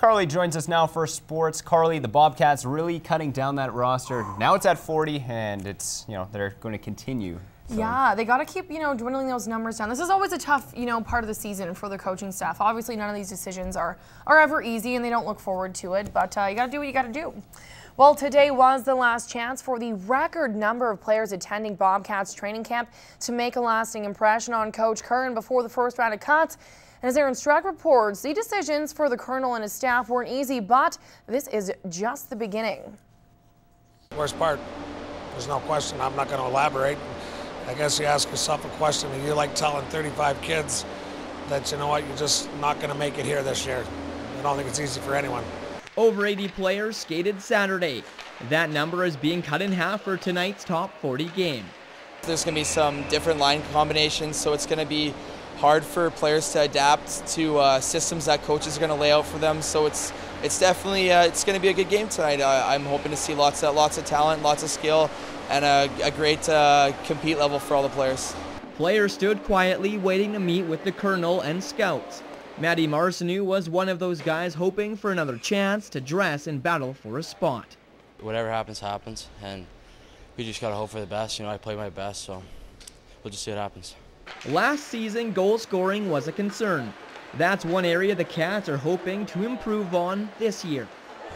Carly joins us now for sports. Carly, the Bobcats really cutting down that roster. Now it's at 40, and it's, they're going to continue. So. Yeah, they got to keep, dwindling those numbers down. This is always a tough, part of the season for the coaching staff. Obviously, none of these decisions are ever easy, and they don't look forward to it, but you got to do what you got to do. Well, today was the last chance for the record number of players attending Bobcats training camp to make a lasting impression on Coach Curran before the first round of cuts. And as Aaron Streck reports, the decisions for the Colonel and his staff weren't easy, but this is just the beginning. Worst part, there's no question. I'm not going to elaborate. I guess you ask yourself a question. Are you like telling 35 kids that, you know what, you're just not going to make it here this year? I don't think it's easy for anyone. Over 80 players skated Saturday. That number is being cut in half for tonight's top 40 game. There's going to be some different line combinations, so it's going to be hard for players to adapt to systems that coaches are going to lay out for them. So it's definitely it's going to be a good game tonight. I'm hoping to see lots of talent, lots of skill, and a great compete level for all the players. Players stood quietly waiting to meet with the Colonel and scouts. Matty Marcineau was one of those guys hoping for another chance to dress and battle for a spot. Whatever happens, happens, and we just got to hope for the best. I play my best, so we'll just see what happens. Last season, goal scoring was a concern. That's one area the Cats are hoping to improve on this year.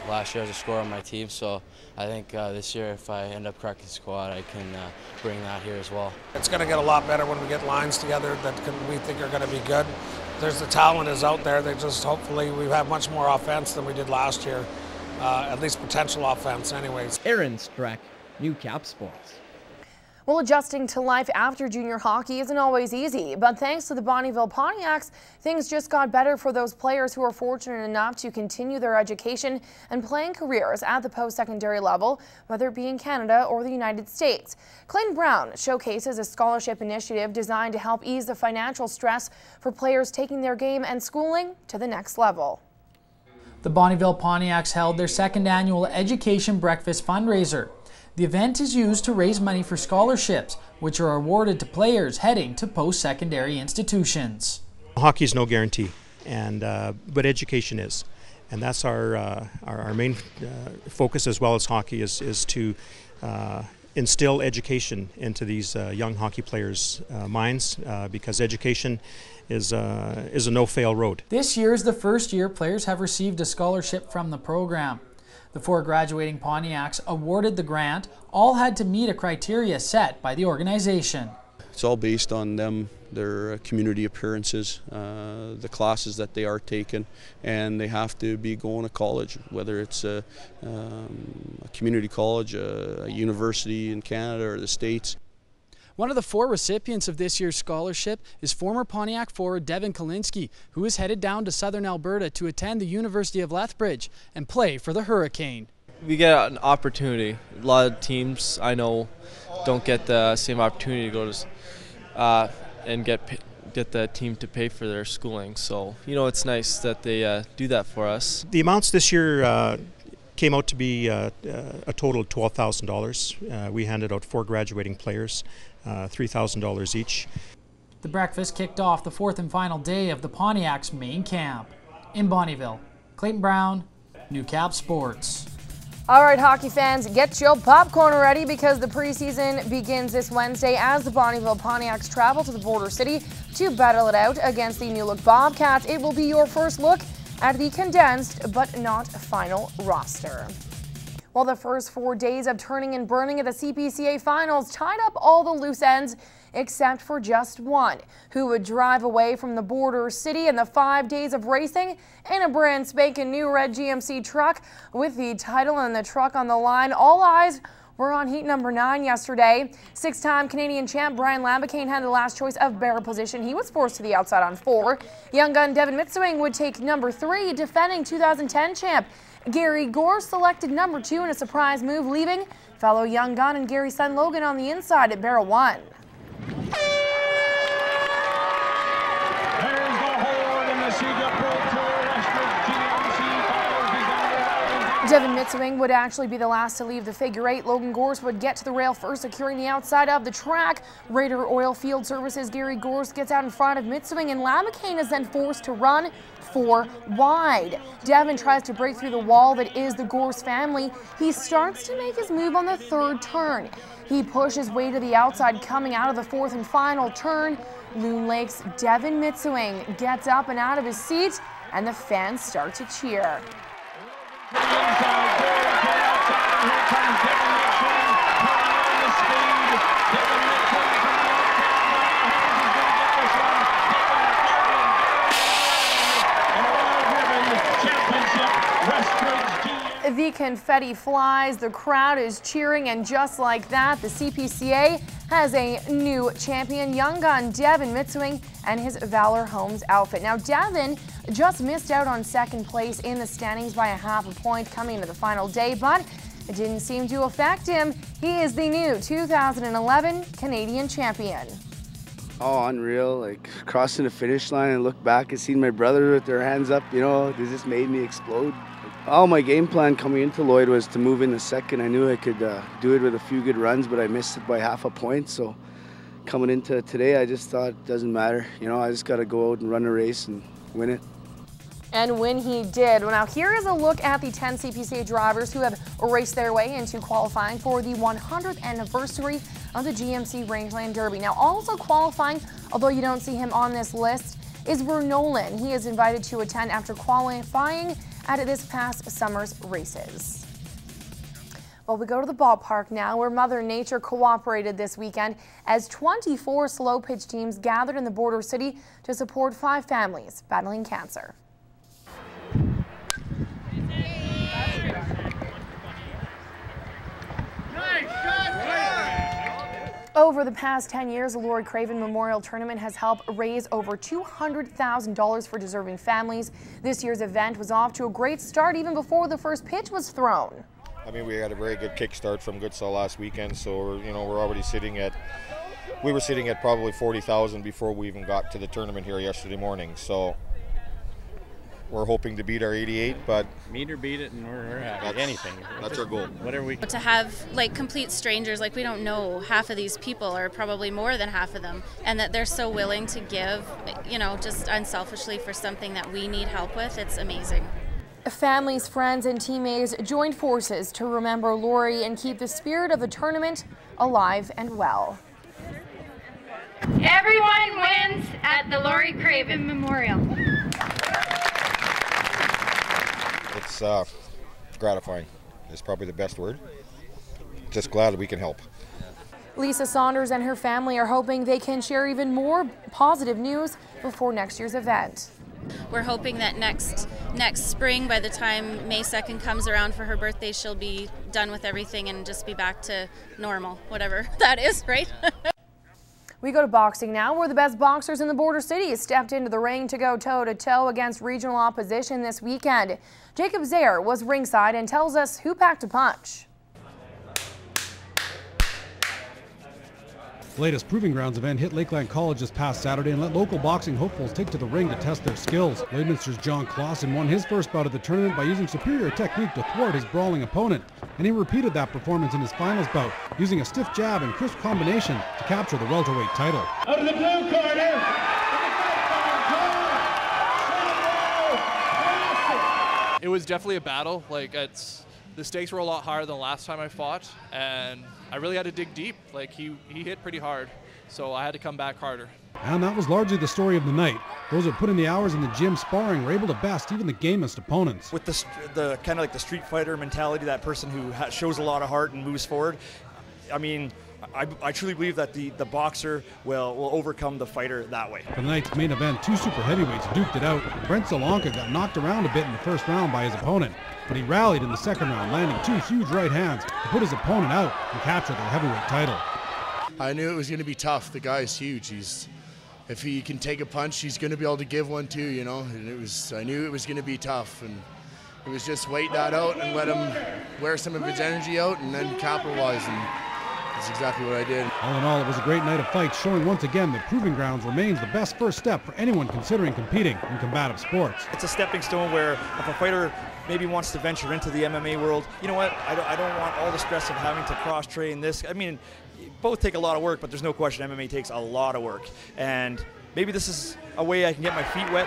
Last year I was a scorer on my team, so I think this year if I end up cracking the squad, I can bring that here as well. It's going to get a lot better when we get lines together that we think are going to be good. There's the talent is out there. They just hopefully we have much more offense than we did last year, at least potential offense anyways. Aaron Streck, New Cap Sports. Well, adjusting to life after junior hockey isn't always easy, but thanks to the Bonnyville Pontiacs, things just got better for those players who are fortunate enough to continue their education and playing careers at the post-secondary level, whether it be in Canada or the United States. Clayton Brown showcases a scholarship initiative designed to help ease the financial stress for players taking their game and schooling to the next level. The Bonnyville Pontiacs held their second annual Education Breakfast fundraiser. The event is used to raise money for scholarships, which are awarded to players heading to post-secondary institutions. Hockey is no guarantee, but education is. And that's our main focus, as well as hockey, is to instill education into these young hockey players' minds, because education is a no-fail road. This year is the first year players have received a scholarship from the program. The 4 graduating Pontiacs awarded the grant all had to meet a criteria set by the organization. It's all based on them, their community appearances, the classes that they are taking, and they have to be going to college, whether it's a community college, a university in Canada or the States. One of the 4 recipients of this year's scholarship is former Pontiac forward Devin Kalinske, who is headed down to southern Alberta to attend the University of Lethbridge and play for the Hurricane. We get an opportunity. A lot of teams I know don't get the same opportunity to go to and get the team to pay for their schooling. So, it's nice that they do that for us. The amounts this year came out to be a total of $12,000. We handed out 4 graduating players $3,000 each. The breakfast kicked off the 4th and final day of the Pontiacs main camp. In Bonnyville, Clayton Brown, New Cap Sports. All right, hockey fans, get your popcorn ready because the preseason begins this Wednesday as the Bonnyville Pontiacs travel to the border city to battle it out against the new-look Bobcats. It will be your first look at the condensed but not final roster. Well, the first 4 days of turning and burning at the CPCA finals tied up all the loose ends except for just one, who would drive away from the border city in the 5 days of racing in a brand spanking new red GMC truck with the title and the truck on the line. All eyes were on heat number 9 yesterday. 6-time Canadian champ Brian Lambicane had the last choice of barrel position. He was forced to the outside on 4. Young gun Devin Mitsewing would take number 3, defending 2010 champ Gary Gore selected number 2 in a surprise move, leaving fellow young gun and Gary's son Logan on the inside at barrel 1. Devin Mitsewing would actually be the last to leave the figure eight. Logan Gorse would get to the rail first, securing the outside of the track. Raider Oil Field Services Gary Gorse gets out in front of Mitsewing, and Lamacane is then forced to run 4 wide. Devin tries to break through the wall that is the Gorse family. He starts to make his move on the 3rd turn. He pushes way to the outside, coming out of the 4th and final turn. Loon Lake's Devin Mitsewing gets up and out of his seat, and the fans start to cheer. The confetti flies, the crowd is cheering, and just like that, the CPCA has a new champion, young gun Devin Mitsewing and his Valor Homes outfit. Now, Devin just missed out on 2nd place in the standings by a half a point coming into the final day, but it didn't seem to affect him. He is the new 2011 Canadian champion. Oh, unreal. Like, crossing the finish line and look back and seeing my brother with their hands up, you know, this just made me explode. Oh, my game plan coming into Lloyd was to move in the 2nd. I knew I could do it with a few good runs, but I missed it by half a point. So coming into today, I just thought it doesn't matter. You know, I just got to go out and run a race and win it. And when he did. Well, now here is a look at the 10 CPCA drivers who have raced their way into qualifying for the 100th anniversary of the GMC Rangeland Derby. Now, also qualifying, although you don't see him on this list, is Vernolan. He is invited to attend after qualifying at this past summer's races. Well, we go to the ballpark now, where Mother Nature cooperated this weekend as 24 slow pitch teams gathered in the border city to support 5 families battling cancer. Over the past 10 years, the Lord Craven Memorial Tournament has helped raise over $200,000 for deserving families. This year's event was off to a great start even before the first pitch was thrown. I mean, we had a very good kickstart from Goodsell last weekend, so we're already sitting at, we were sitting at probably 40,000 before we even got to the tournament here yesterday morning. So we're hoping to beat our 88, but meet or beat it, and we're happy. Anything. That's our goal. Whatever we. To have like complete strangers, like we don't know half of these people, or probably more than half of them, and that they're so willing to give, you know, just unselfishly for something that we need help with. It's amazing. Families, friends, and teammates joined forces to remember Lori and keep the spirit of the tournament alive and well. Everyone wins at the Lori Craven Memorial. It's gratifying. It's probably the best word. Just glad that we can help. Lisa Saunders and her family are hoping they can share even more positive news before next year's event. We're hoping that next spring, by the time May 2nd comes around for her birthday, she'll be done with everything and just be back to normal, whatever that is, right? We go to boxing now, where the best boxers in the border city stepped into the ring to go toe-to-toe against regional opposition this weekend. Jacob Zaire was ringside and tells us who packed a punch. The latest Proving Grounds event hit Lakeland College this past Saturday and let local boxing hopefuls take to the ring to test their skills. Leidminster's John Clausen won his first bout of the tournament by using superior technique to thwart his brawling opponent, and he repeated that performance in his finals bout, using a stiff jab and crisp combination to capture the welterweight title. Out of the blue corner, it was definitely a battle. Like, the stakes were a lot higher than the last time I fought, and I really had to dig deep. Like, he hit pretty hard, so I had to come back harder. And that was largely the story of the night. Those who put in the hours in the gym sparring were able to best even the gamest opponents. With the kind of like the street fighter mentality, that person who shows a lot of heart and moves forward, I mean, I truly believe that the boxer will overcome the fighter that way. For the night's main event, 2 super heavyweights duked it out. Brent Solanka got knocked around a bit in the first round by his opponent, but he rallied in the second round, landing 2 huge right hands to put his opponent out and capture the heavyweight title. I knew it was going to be tough. The guy's huge. If he can take a punch, he's going to be able to give one too, you know. And I knew it was going to be tough, and it was just wait that out and let him wear some of his energy out and then capitalize. And That's exactly what I did. All in all, it was a great night of fights, showing once again that Proving Grounds remains the best first step for anyone considering competing in combative sports. It's a stepping stone where if a fighter maybe wants to venture into the MMA world, you know what, I don't want all the stress of having to cross-train this. I mean, both take a lot of work, but there's no question MMA takes a lot of work. And maybe this is a way I can get my feet wet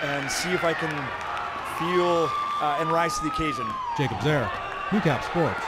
and see if I can feel and rise to the occasion. Jacob Zare, Newcap Sports.